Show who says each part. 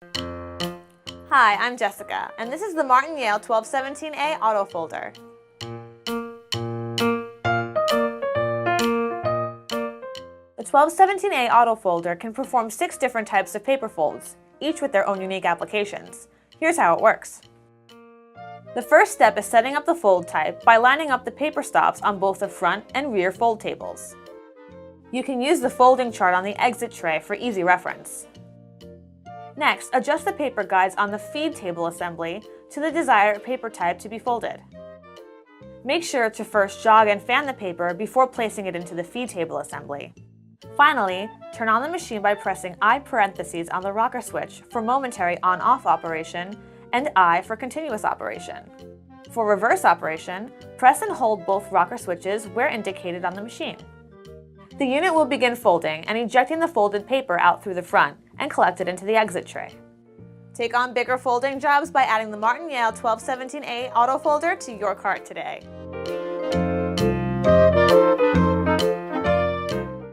Speaker 1: Hi, I'm Jessica, and this is the Martin Yale 1217A AutoFolder. The 1217A AutoFolder can perform 6 different types of paper folds, each with their own unique applications. Here's how it works. The first step is setting up the fold type by lining up the paper stops on both the front and rear fold tables. You can use the folding chart on the exit tray for easy reference. Next, adjust the paper guides on the feed table assembly to the desired paper type to be folded. Make sure to first jog and fan the paper before placing it into the feed table assembly. Finally, turn on the machine by pressing I parentheses on the rocker switch for momentary on-off operation and I for continuous operation. For reverse operation, press and hold both rocker switches where indicated on the machine. The unit will begin folding and ejecting the folded paper out through the front and collect it into the exit tray. Take on bigger folding jobs by adding the Martin Yale 1217A AutoFolder to your cart today.